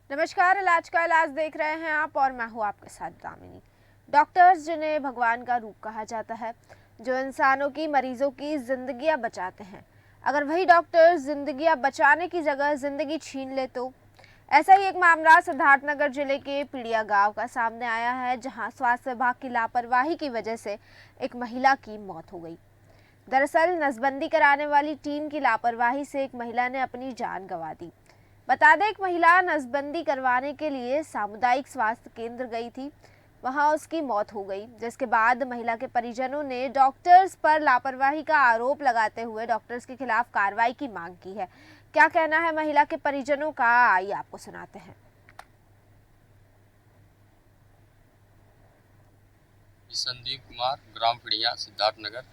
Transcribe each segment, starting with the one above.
नमस्कार, इलाज का इलाज देख रहे हैं आप और मैं हूँ आपके साथ दामिनी। डॉक्टर्स जिन्हें भगवान का रूप कहा जाता है, जो इंसानों की मरीजों की जिंदगियां बचाते हैं, अगर वही डॉक्टर जिंदगियां बचाने की जगह जिंदगी छीन ले तो ऐसा ही एक मामला सिद्धार्थनगर जिले के पीड़िया गांव का सामने आया है, जहां स्वास्थ्य विभाग की लापरवाही की वजह से एक महिला की मौत हो गई। दरअसल नसबंदी कराने वाली टीम की लापरवाही से एक महिला ने अपनी जान गंवा दी। बता दें, एक महिला नसबंदी करवाने के लिए सामुदायिक स्वास्थ्य केंद्र गई थी। वहां उसकी मौत हो गई, जिसके बाद महिला के परिजनों ने डॉक्टर्स पर लापरवाही का आरोप लगाते हुए डॉक्टर्स के खिलाफ कार्रवाई की मांग की है। क्या कहना है महिला के परिजनों का, आइए आपको सुनाते हैं। संदीप कुमार, ग्राम पीड़िया, सिद्धार्थनगर।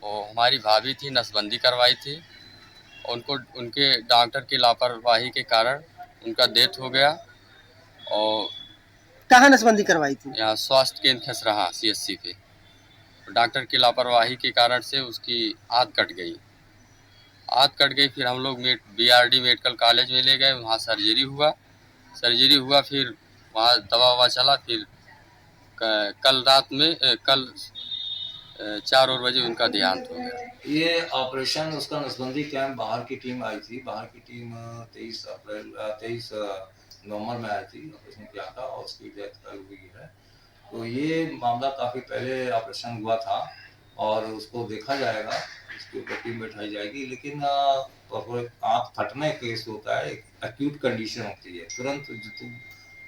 और हमारी भाभी थी, नसबंदी करवाई थी। उनको उनके डॉक्टर की लापरवाही के कारण उनका डेथ हो गया। और कहाँ नसबंदी करवाई थी? यहाँ स्वास्थ्य केंद्र खसराहा CSC पे डॉक्टर की लापरवाही के कारण से उसकी आंत कट गई। फिर हम लोग BRD मेडिकल कॉलेज में ले गए, वहाँ सर्जरी हुआ। फिर वहाँ दवा ववा चला। फिर कल रात में कल 4 बजे उनका देहांत हो गया। ये ऑपरेशन उसका नसबंदी कैंप बाहर की टीम आई थी। बाहर की टीम 23 नवंबर में आई थी, ऑपरेशन किया था और उसकी डेथ कल हुई है। तो ये मामला काफ़ी पहले ऑपरेशन हुआ था और उसको देखा जाएगा, इसके ऊपर टीम बैठाई जाएगी। लेकिन आँख फटने केस होता है, एक एक्यूट कंडीशन होती है, तुरंत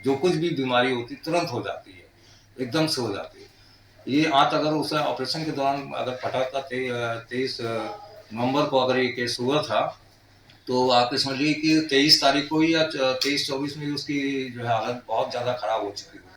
जो कुछ भी बीमारी होती है तुरंत हो जाती है, एकदम से हो जाती है। ये आंत अगर उस ऑपरेशन के दौरान अगर फटा था 23 नवंबर को अगर ये केस हुआ था, तो आप समझिए कि 23 तारीख को या 23-24 में उसकी जो है हालत बहुत ज़्यादा खराब हो चुकी है।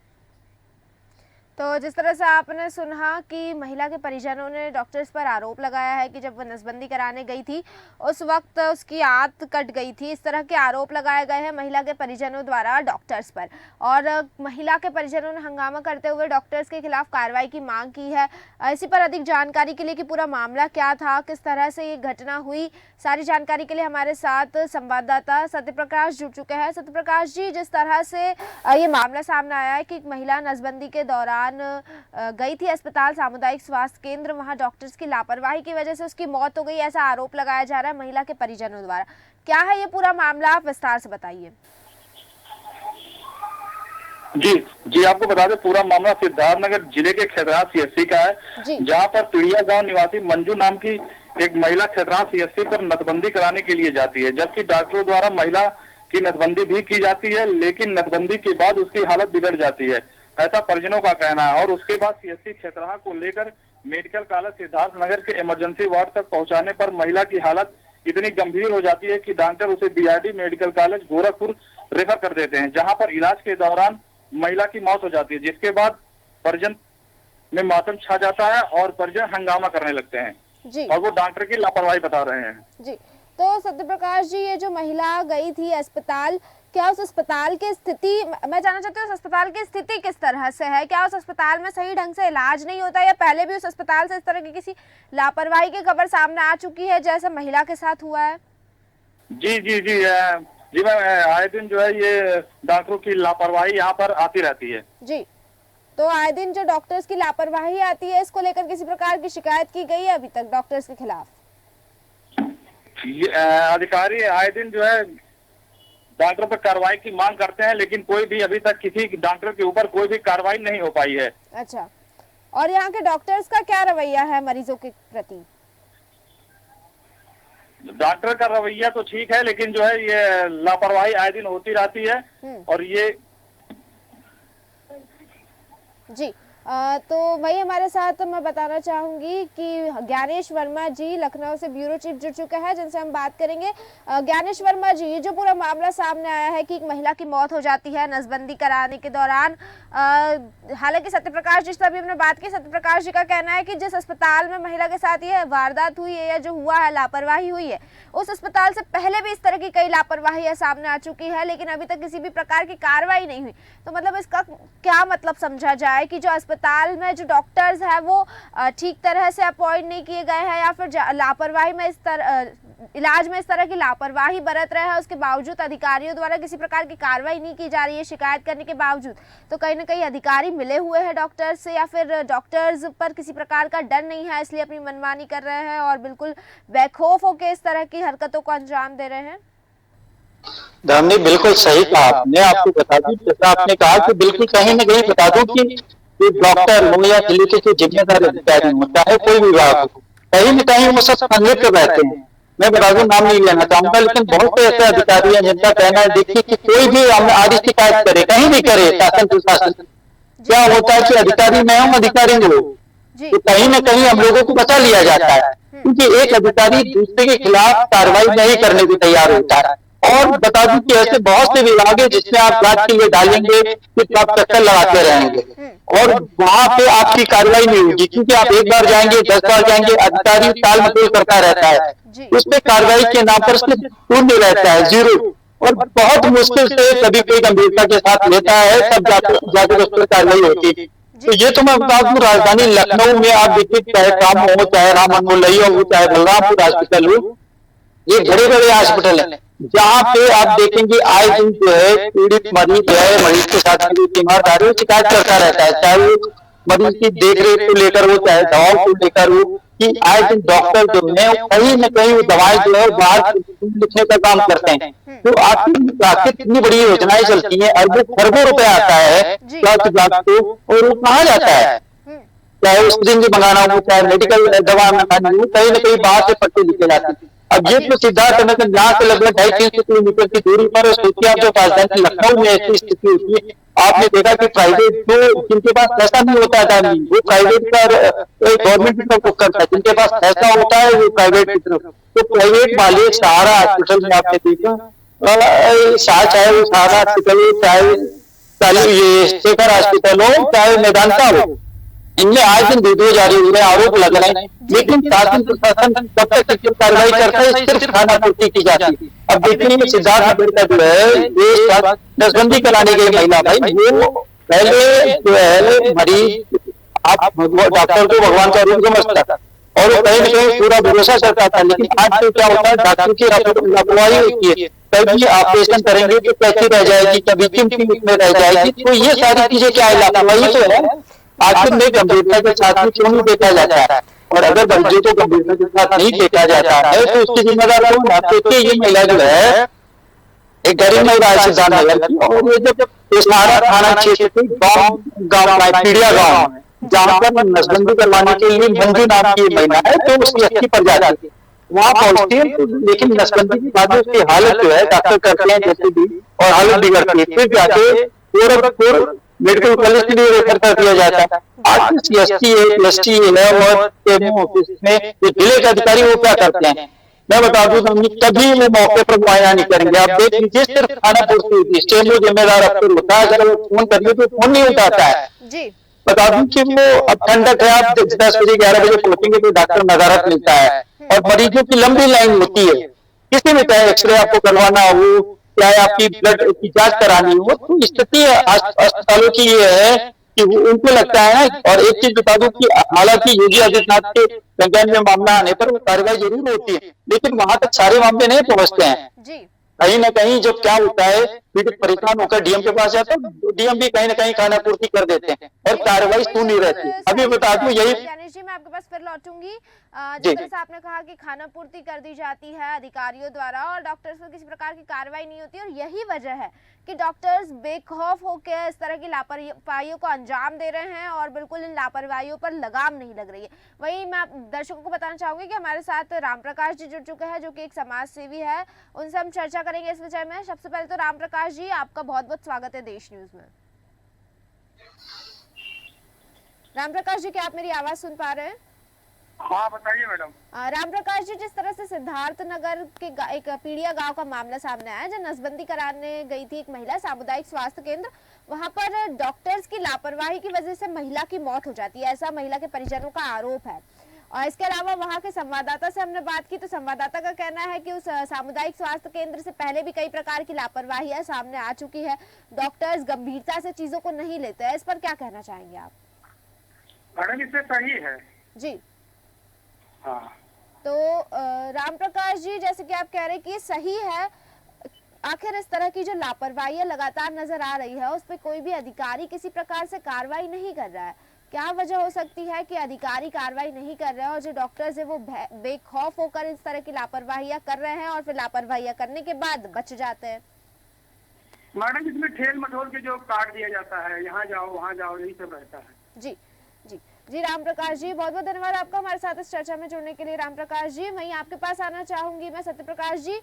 तो जिस तरह से आपने सुना कि महिला के परिजनों ने डॉक्टर्स पर आरोप लगाया है कि जब वो नसबंदी कराने गई थी उस वक्त उसकी आंत कट गई थी। इस तरह के आरोप लगाए गए हैं महिला के परिजनों द्वारा डॉक्टर्स पर, और महिला के परिजनों ने हंगामा करते हुए डॉक्टर्स के खिलाफ कार्रवाई की मांग की है। इसी पर अधिक जानकारी के लिए कि पूरा मामला क्या था, किस तरह से ये घटना हुई, सारी जानकारी के लिए हमारे साथ संवाददाता सत्यप्रकाश जुड़ चुके हैं। सत्यप्रकाश जी, जिस तरह से ये मामला सामने आया है कि एक महिला नसबंदी के दौरान गई थी अस्पताल सामुदायिक स्वास्थ्य केंद्र, वहां डॉक्टर्स की लापरवाही की वजह से उसकी मौत हो गई, ऐसा आरोप लगाया जा रहा है महिला के परिजनों द्वारा। क्या है ये पूरा मामला, आप विस्तार से बताइए। जी आपको बता दें, पूरा मामला सिद्धार्थनगर जिले के खेतरा CSC का है, जहां पर पीड़िया गांव निवासी मंजू नाम की एक महिला खेतरा CSC पर नसबंदी कराने के लिए जाती है। जबकि डॉक्टरों द्वारा महिला की नसबंदी भी की जाती है, लेकिन नसबंदी के बाद उसकी हालत बिगड़ जाती है, ऐसा परिजनों का कहना है। और उसके बाद CSC खेतरा को लेकर मेडिकल कॉलेज सिद्धार्थनगर के इमरजेंसी वार्ड तक पहुंचाने पर महिला की हालत इतनी गंभीर हो जाती है कि डॉक्टर उसे BRD medical college Gorakhpur refer कर देते हैं, जहां पर इलाज के दौरान महिला की मौत हो जाती है। जिसके बाद परिजन में मातम छा जाता है और परिजन हंगामा करने लगते हैं जी। और वो डॉक्टर की लापरवाही बता रहे हैं। जी, तो सत्यप्रकाश जी, ये जो महिला गई थी अस्पताल, क्या उस अस्पताल की स्थिति, मैं जानना चाहती हूँ उस अस्पताल की स्थिति किस तरह से है? क्या उस अस्पताल में सही ढंग से इलाज नहीं होता, या पहले भी उस अस्पताल से इस तरह की किसी लापरवाही की खबर सामने आ चुकी है जैसे महिला के साथ हुआ है? जी मैम, आए दिन जो है ये डॉक्टरों की लापरवाही यहाँ पर आती रहती है। जी, तो आए दिन जो डॉक्टर्स की लापरवाही आती है, इसको लेकर किसी प्रकार की शिकायत की गई है अभी तक डॉक्टर्स के खिलाफ? अधिकारी आए दिन जो है डॉक्टर पर कार्रवाई की मांग करते हैं, लेकिन कोई भी अभी तक किसी डॉक्टर के ऊपर कोई भी कार्रवाई नहीं हो पाई है। अच्छा, और यहाँ के डॉक्टर्स का क्या रवैया है मरीजों के प्रति? डॉक्टर का रवैया तो ठीक है, लेकिन जो है ये लापरवाही आए दिन होती रहती है। और ये जी, तो वही हमारे साथ मैं बताना चाहूंगी कि ज्ञानेश वर्मा जी लखनऊ से ब्यूरो चीफ जुड़ चुके हैं, जिनसे हम बात करेंगे। ज्ञानेश वर्मा जी, ये जो पूरा मामला सामने आया है कि एक महिला की मौत हो जाती है नसबंदी कराने के दौरान, हालांकि सत्यप्रकाश जी से अभी हमने बात की, सत्यप्रकाश जी का कहना है कि जिस अस्पताल में महिला के साथ ये वारदात हुई है या जो हुआ है, लापरवाही हुई है, उस अस्पताल से पहले भी इस तरह की कई लापरवाही सामने आ चुकी है, लेकिन अभी तक किसी भी प्रकार की कार्रवाई नहीं हुई। तो मतलब इसका क्या मतलब समझा जाए कि जो अस्पताल में जो डॉक्टर्स हैं वो ठीक तरह से अपॉइंट नहीं किए गए हैं, या फिर लापरवाही में इस तरह इलाज में इस तरह की लापरवाही बरत रहा है, उसके बावजूद अधिकारियों द्वारा किसी प्रकार की कार्रवाई नहीं की जा रही है शिकायत करने के बावजूद, तो कहीं ना कहीं अधिकारी मिले हुए हैं डॉक्टर्स से, या फिर डॉक्टर्स पर किसी प्रकार का डर नहीं है इसलिए अपनी मनमानी कर रहे हैं और बिल्कुल बेखौफ होकर इस तरह की हरकतों को अंजाम दे रहे हैं। धामनी बिल्कुल सही कहा आपने। आपको बता दूं, जैसा आपने कहा कि बिल्कुल कहीं ना कहीं बता दूं कि डॉक्टर हो या जिले के जो जिम्मेदार अधिकारी हो, चाहे कोई विभाग हो, कहीं न कहीं वो सब संलिप्त रहते हैं। मैं बता दूं, नाम नहीं लेना चाहूंगा, लेकिन बहुत से ऐसे अधिकारी हैं जिनका कहना है, देखिए कि कोई भी आदि शिकायत करे, कहीं भी करे, शासन प्रशासन, क्या होता है कि अधिकारी मैं हूँ, अधिकारी हो, तो कहीं न कहीं हम लोगों को बचा लिया जाता है, क्योंकि एक अधिकारी दूसरे के खिलाफ कार्रवाई नहीं करने को तैयार होता है। और बता दूं कि ऐसे बहुत से विभाग है जिसमें आप जांच के लिए डालेंगे कि आप चक्कर लगाते रहेंगे और वहां पे आपकी कार्रवाई नहीं होगी, क्योंकि आप एक बार जाएंगे, 10 बार जाएंगे, अधिकारी टाल मटोल करता रहता है, उसमें कार्रवाई के नाम पर सिर्फ शून्य रहता है, 0, और बहुत मुश्किल से कभी कोई गंभीरता के साथ लेता है, तब जाकर उस पर कार्रवाई होती है। तो ये तो मैं बता दूं, राजधानी लखनऊ में आप देखिए, चाहे काम हो, चाहे राम मनोलैया हो, चाहे बलरामपुर हॉस्पिटल हो, ये बड़े बड़े हॉस्पिटल है जहाँ पे आप देखेंगे आए दिन जो है पीड़ित मरीज जो है, मरीज के साथ बीमार शिकायत करता रहता है, चाहे वो मरीज की देखरेख को लेकर हो, चाहे दवाओं को लेकर हो, कि आए दिन डॉक्टर जो है कहीं न कहीं वो दवाएं जो है बाहर लिखने का काम करते हैं। तो आपकी कितनी बड़ी योजनाएं चलती हैं, अरबों खरबों रुपए आता है स्वास्थ्य विभाग को, और वो कहाँ जाता है, चाहे सिरिंज मंगाना हो, चाहे मेडिकल दवा मंगानी हो, कहीं न कहीं बाहर से पट्टी लिखे जाती है। अब ये तो सिद्धार्थनगर यहाँ से लगभग 250-300 किलोमीटर की दूरी पर, सोचिए आप जो राजधानी लखनऊ में ऐसी स्थिति होती है, आपने देखा कि प्राइवेट जो जिनके पास पैसा नहीं होता है वो प्राइवेट पर गवर्नमेंट की तरफ करता है, जिनके पास पैसा होता है वो प्राइवेट की तरफ, तो प्राइवेट वाले सहारा हॉस्पिटल में आपने देखा, चाहे वो सहारा हॉस्पिटल हो, चाहे ये शेखर हॉस्पिटल हो, चाहे मेदांता हो, इनमें आज दिन वीडियो जारी हुए, आरोप लग रहे हैं, लेकिन शासन प्रशासन कब तक कार्रवाई करता है, सिर्फ खाना पूर्ति की जाती है। अब देखिए सिद्धार्थनगर का जो है ये नसबंदी कराने गई महिला, भाई वो पहले जो है मरीज आप डॉक्टर को भगवान का रूप समझता था और वो कहीं न कहीं पूरा भरोसा करता था, लेकिन आज तो क्या होता है, डॉक्टर की लापरवाही होती है, कभी ऑपरेशन करेंगे तो कैसी रह जाएगी, कभी चिमटी में रह जाएगी, तो ये सारी चीजें क्या है, लापरवाही तो है। आखिर में गंभीरता के साथ में क्यों नहीं देखा जाता है, और अगर मरीजों को गंभीरता के साथ नहीं देखा जाता है तो उसकी जिम्मेदार कौन है? देखिए ये महिला जो है एक गरीब महिला है सिद्धार्थनगर की, और ये जब सहारा थाना क्षेत्र के गाँव पीड़िया गाँव जहाँ पर नसबंदी करवाने के लिए मंजू नाम की महिला है, तो उसकी 80 पर जाती है, वहाँ पहुंचती है, लेकिन नसबंदी के बाद उसकी हालत जो है डॉक्टर करते हैं जैसे भी, और हालत बिगड़ती है, फिर जाके गोरखपुर मेडिकल कॉलेज के लिए रेफर कर दिया जाता है। आज CST है, ST है, और ऑफिस में जो जिले के अधिकारी वो क्या करते हैं, मैं बता दूं, कभी वो मौके पर मुआयना नहीं करेंगे। आप देख लीजिए, सिर्फ खाना पूर्ति होती है, स्टेशन जो जिम्मेदार अफसर होता है, अगर वो फोन करिए तो फोन नहीं उठाता है। बता दूं कि वो अब ठंडक है, आप 10 बजे 11 बजे पहुंचेंगे तो डॉक्टर नजारत मिलता है, और मरीजों की लंबी लाइन होती है, किसी में चाहे एक्सरे आपको करवाना हो, चाहे आपकी ब्लड की जांच करानी हो, तो स्थिति अस्पतालों की ये है कि उनको लगता है। और एक चीज बता दूं कि हालांकि योगी आदित्यनाथ के संज्ञान में मामला आने पर वो कार्रवाई जरूर होती है, लेकिन वहां तक सारे मामले नहीं पहुंचते हैं। कहीं ना कहीं जब क्या होता है, पीड़ित परेशान होकर डीएम के पास जाता है, डीएम भी कहीं ना कहीं खाना पूर्ति कर देते हैं और कार्रवाई सुनी रहती है। अभी बता दूं यही जी, मैं आपके पास फिर लौटूंगी। जिस तरह से आपने कहा कि खाना पूर्ति कर दी जाती है अधिकारियों द्वारा और डॉक्टर्स पर किसी प्रकार की कार्रवाई नहीं होती, और यही वजह है कि डॉक्टर्स बेखौफ होकर इस तरह की लापरवाहियों को अंजाम दे रहे हैं और बिल्कुल इन लापरवाहियों पर लगाम नहीं लग रही है। वहीं मैं दर्शकों को बताना चाहूंगी कि हमारे साथ राम प्रकाश जी जुड़ चुके हैं, जो कि एक समाज सेवी है, उनसे हम चर्चा करेंगे इस विषय में। सबसे पहले तो राम प्रकाश जी, आपका बहुत बहुत स्वागत है देश न्यूज में। राम प्रकाश जी, क्या आप मेरी आवाज सुन पा रहे हैं? हाँ बताइए मैडम। राम प्रकाश जी, जिस तरह से सिद्धार्थनगर के एक पीड़िया गांव का मामला सामने आया, जब नसबंदी कराने गई थी एक महिला सामुदायिक स्वास्थ्य केंद्र, वहां पर डॉक्टर्स की लापरवाही की वजह से महिला की मौत हो जाती है, ऐसा महिला के परिजनों का आरोप है। और इसके अलावा वहां के संवाददाता से हमने बात की, तो संवाददाता का कहना है कि उस सामुदायिक स्वास्थ्य केंद्र से पहले भी कई प्रकार की लापरवाही सामने आ चुकी है, डॉक्टर्स गंभीरता से चीजों को नहीं लेते हैं। इस पर क्या कहना चाहेंगे आप? मैडम इससे सही है जी। हाँ, तो राम प्रकाश जी, जैसे कि आप कह रहे हैं कि ये सही है, आखिर इस तरह की जो लापरवाही लगातार नजर आ रही है उस पर कोई भी अधिकारी किसी प्रकार से कार्रवाई नहीं कर रहा है, क्या वजह हो सकती है कि अधिकारी कार्रवाई नहीं कर रहे हैं और जो डॉक्टर्स है वो बेखौफ होकर इस तरह की लापरवाहियां कर रहे हैं और फिर लापरवाहियां करने के बाद बच जाते हैं? मैडम इसमें ठेल मठोल के जो काट दिया जाता है, यहाँ जाओ वहाँ जाओ, यही सब रहता है। जी जी जी राम प्रकाश जी, बहुत बहुत धन्यवाद आपका हमारे साथ इस चर्चा में जुड़ने के लिए। राम प्रकाश जी, वहीं आपके पास आना चाहूंगी मैं। सत्य प्रकाश जी,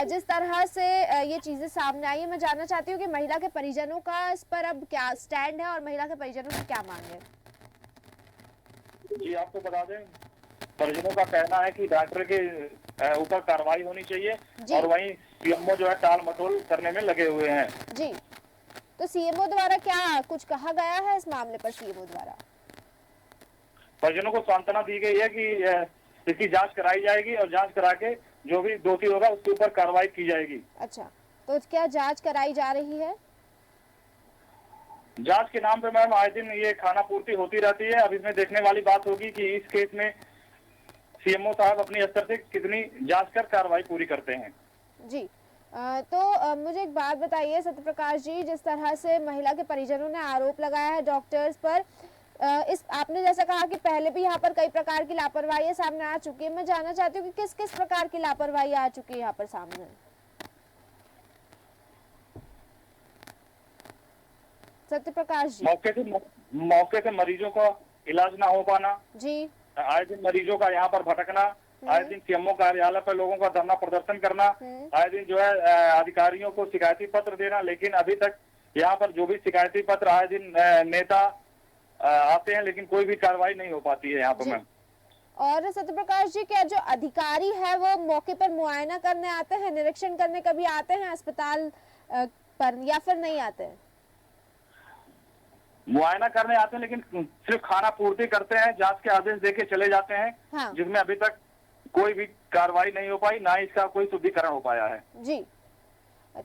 जिस तरह से ये चीजें सामने आई है, मैं जानना चाहती हूँ कि महिला के परिजनों का इस पर अब क्या स्टैंड है और महिला के परिजनों की क्या मांग है? जी आपको बता दें, परिजनों का कहना है कि डॉक्टर के ऊपर कार्रवाई होनी चाहिए और वहीं सीएमओ जो है टाल मटोल करने में लगे हुए हैं। जी, तो सीएमओ द्वारा क्या कुछ कहा गया है इस मामले पर? सीएमओ द्वारा परिजनों को सांत्वना दी गई है कि इसकी जांच कराई जाएगी और जांच करा के जो भी दोषी होगा उसके ऊपर कार्रवाई की जाएगी। अच्छा, तो क्या जांच कराई जा रही है? जांच के नाम पे मैम आए दिन ये खाना पूर्ति होती रहती है। अब इसमें देखने वाली बात होगी कि इस केस में सीएमओ साहब अपनी स्तर से कितनी जांच कर कार्रवाई पूरी करते हैं। जी, तो मुझे एक बात बताइए सत्य प्रकाश जी, जिस तरह से महिला के परिजनों ने आरोप लगाया है डॉक्टर्स पर, इस आपने जैसा कहा कि पहले भी यहाँ पर कई प्रकार की लापरवाही सामने आ चुकी है, मैं जानना चाहती हूँ कि किस किस प्रकार की लापरवाही आ चुकी है यहाँ पर सामने? सत्य प्रकाश जी, मौके से मरीजों का इलाज ना हो पाना जी, आए दिन मरीजों का यहाँ पर भटकना, आए दिन सीएमओ कार्यालय पर लोगों का धरना प्रदर्शन करना, आए दिन जो है अधिकारियों को शिकायती पत्र देना, लेकिन अभी तक यहाँ पर जो भी शिकायती पत्र आए दिन नेता आते हैं लेकिन कोई भी कार्रवाई नहीं हो पाती है यहाँ पर मैम। और सत्य प्रकाश जी, क्या जो अधिकारी है वो मौके पर मुआयना करने आते हैं, निरीक्षण करने कभी आते हैं अस्पताल पर या फिर नहीं आते हैं? मुआयना करने आते हैं लेकिन सिर्फ खाना पूर्ति करते हैं, जांच के आदेश देके चले जाते हैं। हाँ। जिसमें अभी तक कोई भी कार्रवाई नहीं हो पाई, ना ही इसका कोई शुद्धिकरण हो पाया है। जी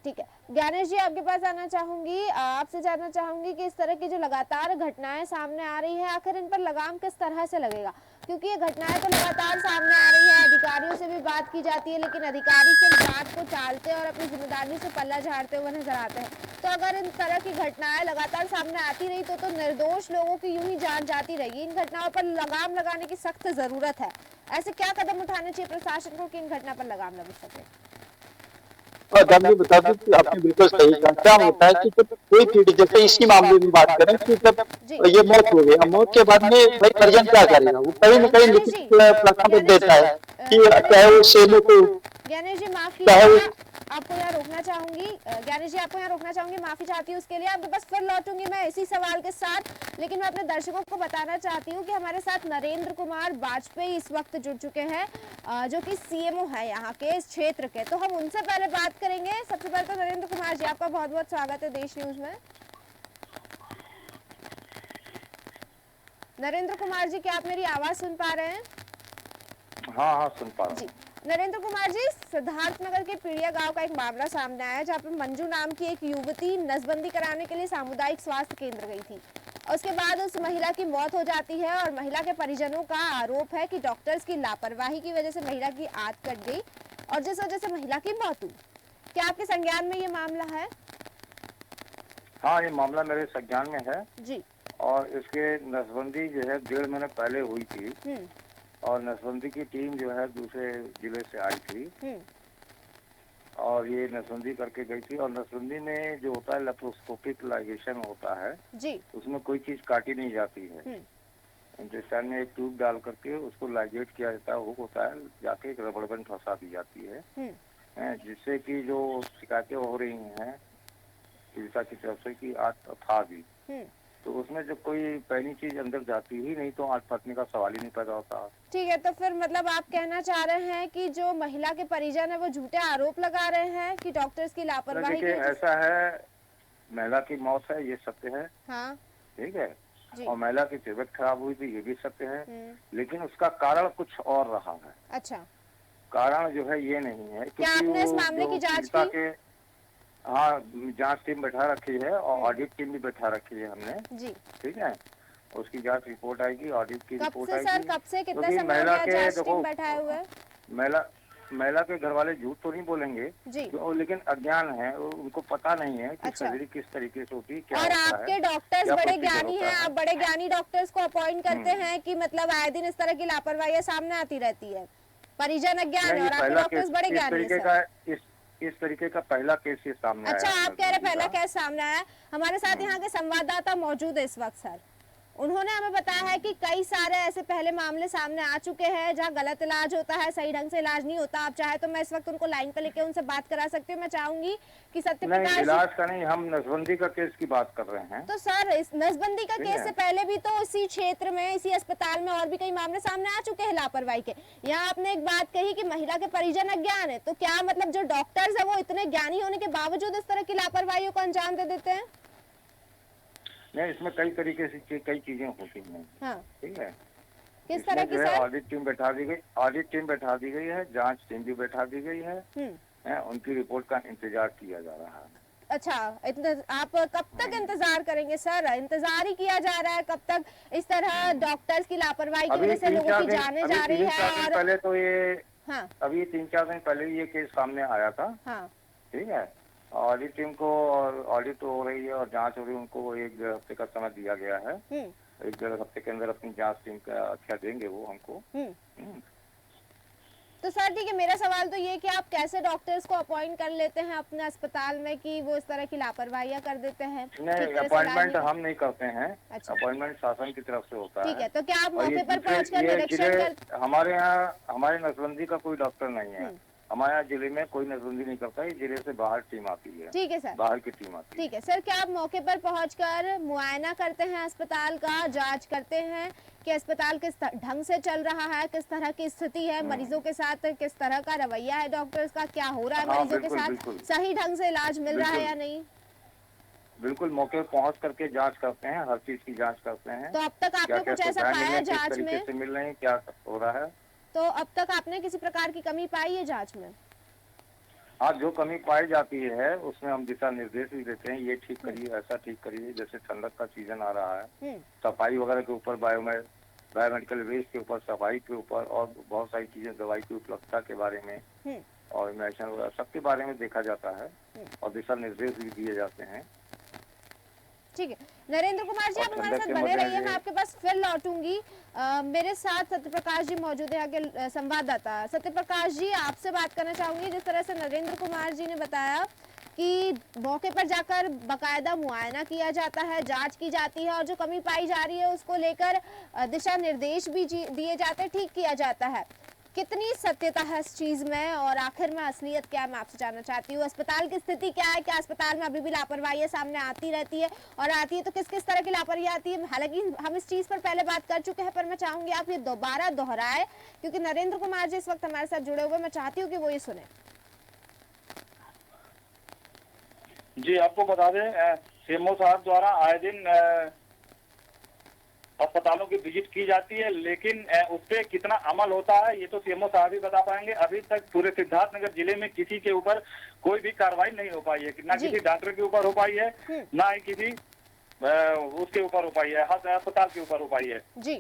ठीक है, ज्ञानेश जी आपके पास आना चाहूंगी, आपसे जानना चाहूंगी कि इस तरह की जो लगातार घटनाएं सामने आ रही है, आखिर इन पर लगाम किस तरह से लगेगा? क्योंकि ये घटनाएं तो लगातार सामने आ रही है, अधिकारियों से भी बात की जाती है लेकिन अधिकारी सिर्फ बात को टालते और अपनी जिम्मेदारी से पल्ला झाड़ते हुए नजर आते हैं। तो अगर इन तरह की घटनाएं लगातार सामने आती रही तो निर्दोष लोगों की यूं ही जान जाती रहेगी। इन घटनाओं पर लगाम लगाने की सख्त जरूरत है। ऐसे क्या कदम उठाने चाहिए प्रशासन को कि इन घटना पर लगाम लग सके? बता दूं कि आपने बिल्कुल सही कहा। क्या होता है कि जब कोई पीड़ित, जैसे इसी मामले में बात करें कि जब ये मौत हो गई, मौत के बाद में भाई परिजन क्या करेगा? वो कहीं न कहीं लिखित प्रमाण देता है कि चाहे वो सेना को। ज्ञानेश जी माफ कीजिएगा, आपको यहाँ रोकना चाहूंगी। ज्ञानेश जी आपको यहाँ रोकना चाहूंगी, माफी चाहती हूँ उसके लिए। आपके पास फिर लौटूंगी मैं इसी सवाल के साथ, लेकिन मैं अपने दर्शकों को बताना चाहती हूँ कि हमारे साथ नरेंद्र कुमार वाजपेयी इस वक्त जुड़ चुके हैं, जो कि सीएमओ है यहाँ के इस क्षेत्र के। तो हम उनसे पहले बात करेंगे। सबसे पहले तो नरेंद्र कुमार जी, आपका बहुत बहुत स्वागत है देश न्यूज में। नरेंद्र कुमार जी, क्या आप मेरी आवाज सुन पा रहे हैं? हाँ सुन पा रहा हूँ। नरेंद्र कुमार जी, सिद्धार्थनगर के पीड़िया गांव का एक मामला सामने आया जहां पर मंजू नाम की एक युवती नसबंदी कराने के लिए सामुदायिक स्वास्थ्य केंद्र गई थी। उसके बाद उस महिला की मौत हो जाती है और महिला के परिजनों का आरोप है कि डॉक्टर्स की लापरवाही की वजह से महिला की आंत कट गई और जिस वजह से महिला की मौत हुई। क्या आपके संज्ञान में ये मामला है? हाँ, ये मामला मेरे संज्ञान में है जी। और इसके नसबंदी जो है 1.5 महीने पहले हुई थी और नसबंदी की टीम जो है दूसरे जिले से आई थी और ये नसबंदी करके गई थी। और नसबंदी में जो होता है लेप्रोस्कोपिक लाइगेशन होता है जी, उसमें कोई चीज काटी नहीं जाती है। इंटेस्टाइन में एक ट्यूब डाल करके उसको लाइगेट किया जाता है, हुक होता है, जाके एक रबड़ बैंड फंसा दी जाती है, जिससे कि जो शिकायतें हो रही हैं पीड़िता की तरफ से कि आंत था भी, तो उसमें जब कोई पहली चीज अंदर जाती ही नहीं तो आंत फटने का सवाल ही नहीं पैदा होता। ठीक है, तो फिर मतलब आप कहना चाह रहे हैं कि जो महिला के परिजन है वो झूठे आरोप लगा रहे हैं कि डॉक्टर्स की लापरवाही की ऐसा है, महिला की मौत है ये सत्य है। हाँ, ठीक है, और महिला की तबीयत खराब हुई थी ये भी सत्य है, लेकिन उसका कारण कुछ और रहा है। अच्छा, कारण जो है ये नहीं है। क्या आपने इस मामले की जांच की? हाँ, जांच टीम बैठा रखी है और ऑडिट टीम भी बैठा रखी है हमने। जी। ठीक है, उसकी जांच रिपोर्ट आएगी, ऑडिट की कब रिपोर्ट से सर, आएगी। कब से कितना क्योंकि समय हो महिला गया के जांच देखो टीम बैठाए हुए? महिला के घर वाले झूठ तो नहीं बोलेंगे जी। लेकिन अज्ञान है, उनको पता नहीं है कि अच्छा। सर्जरी किस तरीके से होती है, क्या और होता है। आपके डॉक्टर्स क्या बड़े प्रोसीजर ज्ञानी होता हैं, है। आप बड़े ज्ञानी डॉक्टर्स को अपॉइंट करते हैं कि मतलब आए दिन इस तरह की लापरवाही सामने आती रहती है, परिजन अज्ञान है, नहीं, और आपके पहला डॉक्टर्स केस बड़े इस ज्ञानी तरीके हैं का सर। इस तरीके का पहला केस ये सामने अच्छा, आया है आप कह रहे पहला नजबंदी का। केस सामने आया। हमारे साथ यहाँ के संवाददाता मौजूद है इस वक्त सर, उन्होंने हमें बताया है कि कई सारे ऐसे पहले मामले सामने आ चुके हैं जहां गलत इलाज होता है, सही ढंग से इलाज नहीं होता। आप चाहे तो मैं इस वक्त उनको लाइन पर लेके उनसे बात करा सकती हूँ। मैं चाहूंगी कि सत्य नहीं, प्रकाश इलाज का नहीं, हम नसबंदी का केस की बात कर रहे हैं। तो सर इस नसबंदी का ठीक केस है। से पहले भी तो इसी क्षेत्र में, इसी अस्पताल में और भी कई मामले सामने आ चुके हैं लापरवाही के। यहाँ आपने एक बात कही कि महिला के परिजन अज्ञान है, तो क्या मतलब जो डॉक्टर्स है वो इतने ज्ञानी होने के बावजूद इस तरह की लापरवाहियों को अंजाम दे देते हैं? नहीं, इसमें कई तरीके से कई चीजें होती हैं। हाँ, ठीक है। किस इसमें तरह की जो है सर? ऑडिट टीम बैठा दी गई है, जांच टीम भी बैठा दी गई है, उनकी रिपोर्ट का इंतजार किया जा रहा है। अच्छा, आप कब तक इंतजार करेंगे सर? इंतजार ही किया जा रहा है कब तक? इस तरह डॉक्टर्स की लापरवाही की वजह से लोगों की जाने जा रही है। और पहले तो ये हाँ, अभी 3-4 दिन पहले ये केस सामने आया था। हाँ, ठीक है। ऑडिट टीम को और ऑडिट हो रही है और जांच हो रही है, उनको 1 हफ्ते का समय दिया गया है। 1-1.5 हफ्ते के अंदर अपनी जांच टीम का अच्छा देंगे वो हमको। तो सर ठीक है, मेरा सवाल तो ये कि आप कैसे डॉक्टर्स को अपॉइंट कर लेते हैं अपने अस्पताल में कि वो इस तरह की लापरवाहियां कर देते हैं? नहीं, अपॉइंटमेंट हम नहीं करते हैं। अच्छा। अपॉइंटमेंट शासन की तरफ से होता है। ठीक है, तो क्या आप और मौके पर पहुंचकर ये निरीक्षण जिले कर? हमारे यहाँ, हमारे नसबंदी का कोई डॉक्टर नहीं है। हमारे यहाँ जिले में कोई नसबंदी नहीं करता है, जिले से बाहर टीम आती है। ठीक है सर, बाहर की टीम आती है। ठीक है सर, क्या आप मौके पर पहुंचकर मुआयना करते हैं अस्पताल का, जांच करते हैं कि अस्पताल किस ढंग से चल रहा है, किस तरह की स्थिति है, मरीजों के साथ किस तरह का रवैया है डॉक्टर्स का, क्या हो रहा है हाँ, मरीजों के साथ, बिल्कुल। सही ढंग से इलाज मिल रहा है या नहीं? बिल्कुल, मौके पर पहुँच करके जांच करते हैं, हर चीज की जांच करते हैं। तो अब तक आपने कुछ ऐसा पाया जांच में? से मिल रहे हैं, क्या हो रहा है? तो अब तक आपने किसी प्रकार की कमी पाई है जांच में? हाँ, जो कमी पाई जाती है उसमें हम दिशा निर्देश भी देते हैं, ये ठीक करिए, ऐसा ठीक करिए। जैसे ठंडक का सीजन आ रहा है, सफाई वगैरह के ऊपर, बायोमेडिकल वेस्ट के ऊपर, सफाई के ऊपर, और बहुत सारी चीजें, दवाई की उपलब्धता के बारे में और मेडिसिन वगैरह सबके बारे में देखा जाता है और दिशा निर्देश भी दिए जाते हैं। ठीक है, नरेंद्र कुमार जी, आप हमारे साथ बने रहिए, मैं आपके पास फिर लौटूंगी। मेरे साथ सत्य प्रकाश जी मौजूद है, आगे संवाददाता। सत्य प्रकाश जी, आपसे बात करना चाहूंगी। जिस तरह से नरेंद्र कुमार जी ने बताया कि मौके पर जाकर बकायदा मुआयना किया जाता है, जांच की जाती है और जो कमी पाई जा रही है उसको लेकर दिशा निर्देश भी दिए जाते हैं, ठीक किया जाता है। कितनी सत्यता है इस चीज में और आखिर में असलियत क्या है, मैं आपसे जानना चाहती हूँ। अस्पताल की स्थिति क्या है? क्या अस्पताल में अभी भी लापरवाही सामने आती रहती है, और आती है तो किस किस तरह की लापरवाही आती है? हालांकि हम इस चीज पर पहले बात कर चुके हैं, पर मैं चाहूंगी आप ये दोबारा दोहराए, क्योंकि नरेंद्र कुमार जी इस वक्त हमारे साथ जुड़े हुए, मैं चाहती हूँ कि वो ये सुने। जी, आपको बता दें, सीएमओ साहब द्वारा आए दिन अस्पतालों की विजिट की जाती है, लेकिन उस पर कितना अमल होता है ये तो सीएमओ साहब ही बता पाएंगे। अभी तक पूरे सिद्धार्थनगर जिले में किसी के ऊपर कोई भी कार्रवाई नहीं हो पाई है, ना किसी डॉक्टर के ऊपर हो पाई है, ना ही किसी उसके ऊपर हो पाई है, अस्पताल के ऊपर हो पाई है। जी,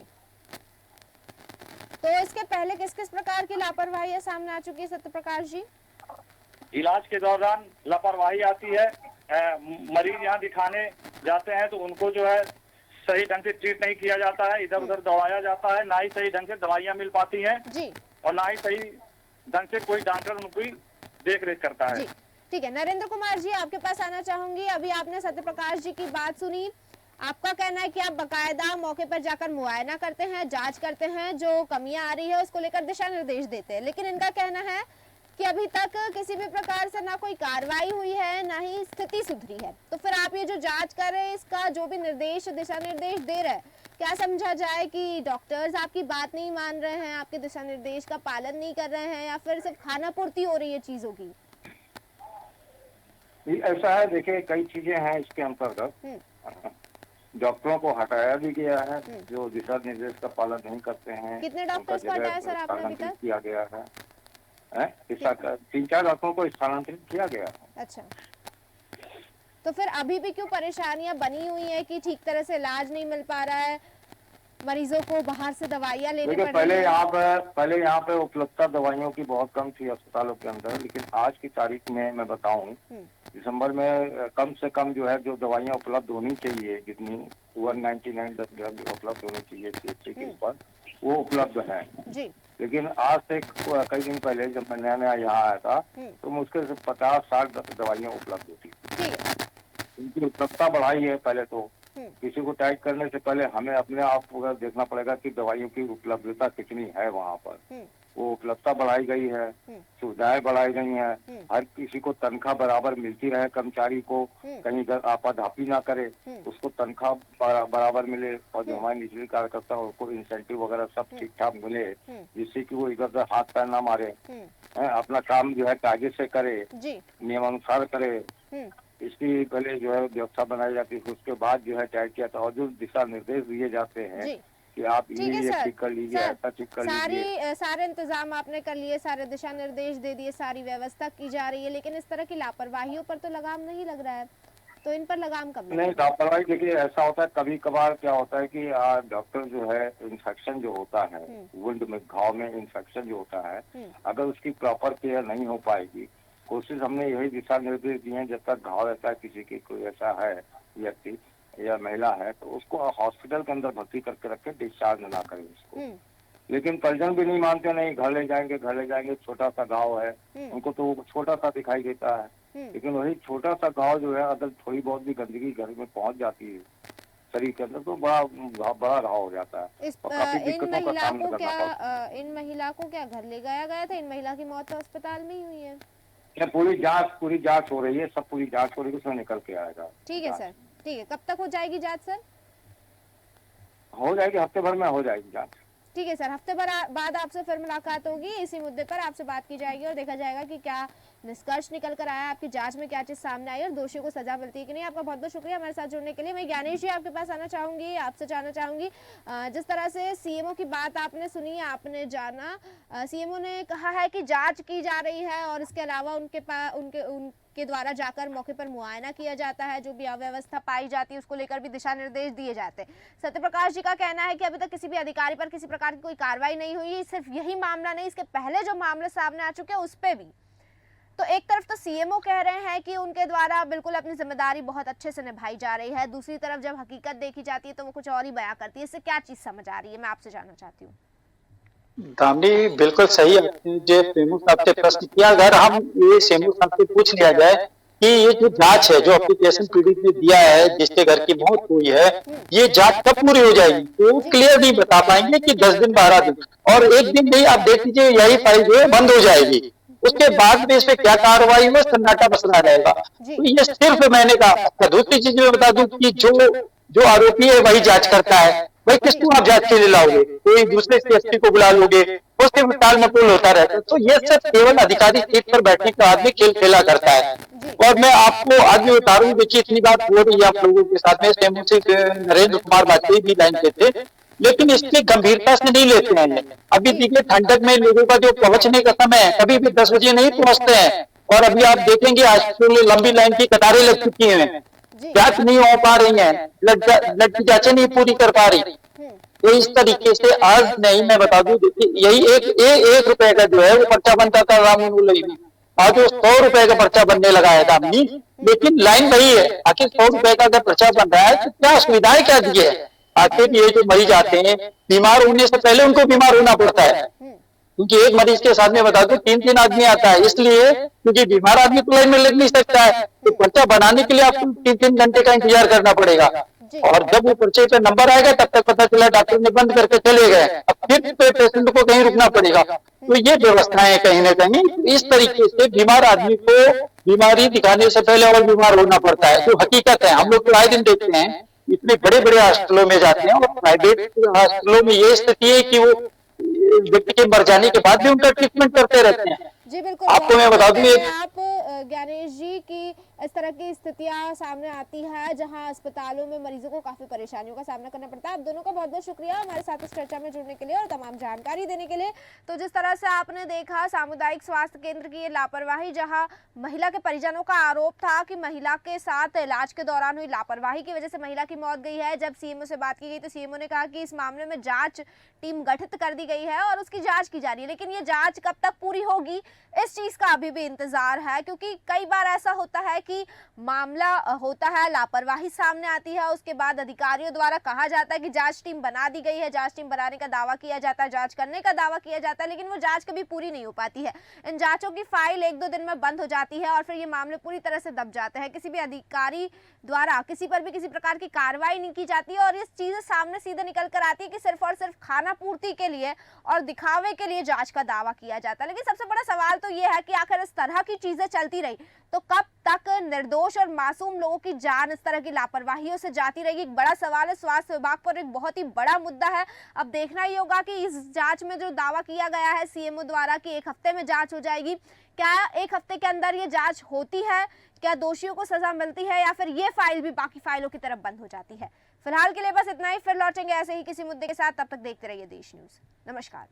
तो इसके पहले किस किस प्रकार की लापरवाही सामने आ चुकी है सत्य प्रकाश जी? इलाज के दौरान लापरवाही आती है, मरीज यहाँ दिखाने जाते हैं तो उनको जो है सही ढंग से ट्रीट नहीं किया जाता है, इधर उधर दवाया जाता है, ना ही सही ढंग से दवाइयाँ मिल पाती हैं जी, और ना ही सही ढंग से कोई डॉक्टर उनकी देख रेख करता है। ठीक है, नरेंद्र कुमार जी आपके पास आना चाहूंगी। अभी आपने सत्य प्रकाश जी की बात सुनी, आपका कहना है कि आप बकायदा मौके पर जाकर मुआयना करते हैं, जांच करते हैं, जो कमियां आ रही है उसको लेकर दिशा निर्देश देते हैं, लेकिन इनका कहना है कि अभी तक किसी भी प्रकार से ना कोई कार्रवाई हुई है, ना ही स्थिति सुधरी है। तो फिर आप ये जो जांच कर रहे हैं, इसका जो भी निर्देश, दिशा निर्देश दे रहे हैं, क्या समझा जाए कि डॉक्टर्स आपकी बात नहीं मान रहे हैं, आपके दिशा निर्देश का पालन नहीं कर रहे हैं, या फिर सिर्फ खाना पूर्ति हो रही है चीजों की? ऐसा है, देखिए कई चीजें हैं इसके अंतर्गत। डॉक्टरों को हटाया भी गया है जो दिशा निर्देश का पालन नहीं करते हैं। कितने डॉक्टर्स को हटाया सर आपने अभी तक? किया गया है 3-4 डॉक्टरों को स्थानांतरित किया गया है। अच्छा, तो फिर अभी भी क्यों परेशानियां बनी हुई है कि ठीक तरह से इलाज नहीं मिल पा रहा है, मरीजों को बाहर से दवाइयाँ लेने देखिए, पड़ पहले रही हैं। पहले यहाँ पे उपलब्धता दवाइयों की बहुत कम थी अस्पतालों के अंदर, लेकिन आज की तारीख में मैं बताऊं, दिसंबर में कम से कम जो है जो दवाइयाँ उपलब्ध होनी चाहिए, जितनी 199 उपलब्ध होनी चाहिए CHC के ऊपर, वो उपलब्ध है। जी। लेकिन आज से कई दिन पहले जब मैं नया नया यहाँ आया था, तो मुश्किल से 50-60 दवाइयाँ उपलब्ध होती थी। उनकी उपलब्धता बढ़ाई है। पहले तो किसी को टाइप करने से पहले हमें अपने आप को देखना पड़ेगा कि दवाइयों की उपलब्धता कितनी है वहाँ पर। वो उपलब्धता बढ़ाई गई है, सुविधाएं बढ़ाई गई हैं, हर किसी को तनख्वाह बराबर मिलती रहे, कर्मचारी को कहीं आपाधापी ना करे, उसको तनख्वाह बराबर मिले, और जो हमारे निचली कार्यकर्ता उनको इंसेंटिव वगैरह सब ठीक ठाक मिले, जिससे कि वो इधर उधर हाथ पैर ना मारे, अपना काम जो है कायदे से करे, नियमानुसार करे, इसकी पहले जो है व्यवस्था बनाई जाती है। उसके बाद जो है टाइप किया था, और जो दिशा निर्देश दिए जाते हैं कि आप ये ठीक कर लीजिए, ऐसा ठीक कर लीजिए। सारे इंतजाम आपने कर लिए, सारे दिशा निर्देश दे दिए, सारी व्यवस्था की जा रही है, लेकिन इस तरह की लापरवाहियों पर तो लगाम नहीं लग रहा है, तो इन पर लगाम कब लगेगा? नहीं, लापरवाही देखिए ऐसा होता है, कभी कभार क्या होता है कि डॉक्टर जो है इन्फेक्शन जो होता है, वुंड में, घाव में इन्फेक्शन जो होता है, अगर उसकी प्रॉपर केयर नहीं हो पाएगी, कोशिश हमने यही दिशा निर्देश दिए हैं, जब तक घाव ऐसा किसी की कोई ऐसा है व्यक्ति या महिला है, तो उसको हॉस्पिटल के अंदर भर्ती करके रखे, डिस्चार्ज ना करें उसको। लेकिन परिजन भी नहीं मानते, नहीं घर ले जाएंगे, छोटा सा घाव है, उनको तो छोटा सा दिखाई देता है, लेकिन वही छोटा सा घाव जो है अगर थोड़ी बहुत भी गंदगी घर में पहुंच जाती है शरीर के अंदर, तो बड़ा घाव हो जाता है। इन महिला को क्या घर ले गया था? इन महिला की मौत तो अस्पताल में ही हुई है। पूरी जांच हो रही है, सब पूरी जांच हो रही है, उसमें निकल के आएगा। ठीक है सर, ठीक है। कब तक हो जाएगी जांच सर? हो जाएगी, हफ्ते भर में हो जाएगी जांच। ठीक है सर, हफ्ते भर बाद आपसे फिर मुलाकात होगी, इसी मुद्दे पर आपसे बात की जाएगी और देखा जाएगा कि क्या निष्कर्ष निकल कर आया, आपकी जांच में क्या चीज सामने आई और दोषियों को सजा मिलती है कि नहीं। आपका बहुत बहुत शुक्रिया हमारे साथ जुड़ने के लिए। मैं ज्ञानेश जी आपके पास आना चाहूंगी, आपसे जानना चाहूंगी, जिस तरह से सीएमओ की बात आपने सुनी, आपने जाना, सीएमओ ने कहा है कि जांच की जा रही है और इसके अलावा उनके द्वारा जाकर मौके पर मुआयना किया जाता है, जो भी अव्यवस्था पाई जाती है उसको लेकर भी दिशा निर्देश दिए जाते हैं। सत्यप्रकाश जी का कहना है कि अभी तक किसी भी अधिकारी पर किसी प्रकार की कोई कार्रवाई नहीं हुई। सिर्फ यही मामला नहीं, इसके पहले जो मामले सामने आ चुके हैं उस पे भी। तो एक तरफ तो सीएमओ कह रहे हैं कि उनके द्वारा बिल्कुल अपनी जिम्मेदारी बहुत अच्छे से निभाई जा रही है, दूसरी तरफ जब हकीकत देखी जाती है तो वो कुछ और ही बयां करती है। इससे क्या चीज समझ आ रही है, मैं आपसे जानना चाहती हूँ। दामनी बिल्कुल सही आपने जो सेमू साहब से प्रश्न किया, अगर हम ये सेमू साहब से पूछ लिया जाए कि ये जो जांच है, जो एप्लीकेशन पीड़ित ने दिया है जिसके घर की मौत हुई है, ये जांच कब पूरी हो जाएगी, तो क्लियर नहीं बता पाएंगे कि 10 दिन 12 दिन, और एक दिन नहीं, आप देख लीजिए यही फाइल जो है बंद हो जाएगी, उसके बाद में इस पे क्या कार्रवाई हुई सन्नाटा बसना रहेगा। तो ये सिर्फ मैंने कहा। दूसरी चीज मैं बता दूं कि जो आरोपी है वही जांच करता है, भाई किसको आप जांच के लिए लाओगे, कोई दूसरे CSP को बुला लोगे, उसके टाल मटोल होता रहता है। तो ये सब केवल अधिकारी सीट पर बैठने का आदमी खेल खेला करता है। और मैं आपको आगे बता रहा हूँ, देखिए इतनी बात हो रही है आप लोगों के साथ में, नरेंद्र कुमार वाजपेयी भी लाइन पे थे, लेकिन इसकी गंभीरता से नहीं लेते हैं। अभी देखिए ठंडक में लोगों का जो पहुंचने का समय है, कभी भी 10 बजे नहीं पहुंचते हैं, और अभी आप देखेंगे आज लंबी लाइन की कतारें लग चुकी हैं, जांच नहीं हो पा रही है, ब्लड की जांचें नहीं पूरी कर पा रही। तो इस तरीके से आज नहीं, मैं बता दूं, देखिए यही एक रुपए का जो है वो पर्चा बनता था रामनोलई में, आज वो 100 रुपए का पर्चा बनने लगा है दामनी, लेकिन लाइन वही है। आखिर 100 रुपए का अगर पर्चा बन रहा है तो क्या सुविधाएं क्या दी है। आखिर ये जो मरीज आते हैं, बीमार होने से पहले उनको बीमार होना पड़ता है, क्योंकि एक मरीज के साथ में बता दो 3-3 आदमी आता है, इसलिए क्योंकि बीमार आदमी तो लाइन में लग नहीं सकता है, तो पर्चा बनाने के लिए आपको 3-3 घंटे का इंतजार करना पड़ेगा, और जब वो पर्चे पे नंबर आएगा तब तक पता चला डॉक्टर ने बंद करके चले गए, अब फिर पेशेंट को कहीं रुकना पड़ेगा। तो ये व्यवस्थाएं कहीं ना कहीं इस तरीके से बीमार आदमी को बीमारी दिखाने से पहले और बीमार होना पड़ता है, जो हकीकत है। हम लोग तो आए दिन देखते हैं, इतने बड़े बड़े हॉस्पिटलों में जाते हैं, और प्राइवेट हॉस्पिटलों में ये स्थिति है कि वो व्यक्ति के मर जाने के बाद भी उनका ट्रीटमेंट करते रहते हैं। जी बिल्कुल। आपको मैं बता दूं आप ज्ञानेश जी की इस तरह की स्थितियां सामने आती है जहां अस्पतालों में मरीजों को काफी परेशानियों का सामना करना पड़ता है। आप दोनों का बहुत बहुत शुक्रिया हमारे साथ इस चर्चा में जुड़ने के लिए और तमाम जानकारी देने के लिए। तो जिस तरह से आपने देखा सामुदायिक स्वास्थ्य केंद्र की ये लापरवाही, जहाँ महिला के परिजनों का आरोप था कि महिला के साथ इलाज के दौरान हुई लापरवाही की वजह से महिला की मौत गई है। जब सीएमओ से बात की गई तो सीएमओ ने कहा कि इस मामले में जांच टीम गठित कर दी गई है और उसकी जांच की जा रही है, लेकिन ये जांच कब तक पूरी होगी इस चीज का अभी भी इंतजार है, क्योंकि कई बार ऐसा होता है कि मामला होता है, लापरवाही सामने आती है, उसके बाद अधिकारियों द्वारा कहा जाता है कि जांच टीम बना दी गई है, जांच टीम बनाने का दावा किया जाता है, जांच करने का दावा किया जाता है, लेकिन वो जांच कभी पूरी नहीं हो पाती है। इन जांचों की फाइल 1-2 दिन में बंद हो जाती है और फिर ये मामले पूरी तरह से दब जाते हैं। किसी भी अधिकारी द्वारा किसी पर भी किसी प्रकार की कार्रवाई नहीं की जाती और ये चीजें सामने सीधे निकल कर आती है कि सिर्फ और सिर्फ खाना पूर्ति के लिए और दिखावे के लिए जांच का दावा किया जाता है। लेकिन सबसे बड़ा सवाल तो ये है कि आखिर इस तरह की चीजें चलती रही तो कब तक निर्दोष और मासूम लोगों की जान इस तरह की लापरवाहियों से जाती रहेगी? एक बड़ा सवाल है, स्वास्थ्य विभाग पर एक बहुत ही बड़ा मुद्दा है। अब देखना ही होगा कि इस जांच में जो दावा किया गया है सीएमओ द्वारा कि 1 हफ्ते में जांच हो जाएगी, क्या 1 हफ्ते के अंदर ये जांच होती है, क्या दोषियों को सजा मिलती है या फिर ये फाइल भी बाकी फाइलों की तरफ बंद हो जाती है? फिलहाल के लिए बस इतना ही, फिर लौटेंगे ऐसे ही किसी मुद्दे के साथ। तब तक देखते रहिए देश न्यूज। नमस्कार।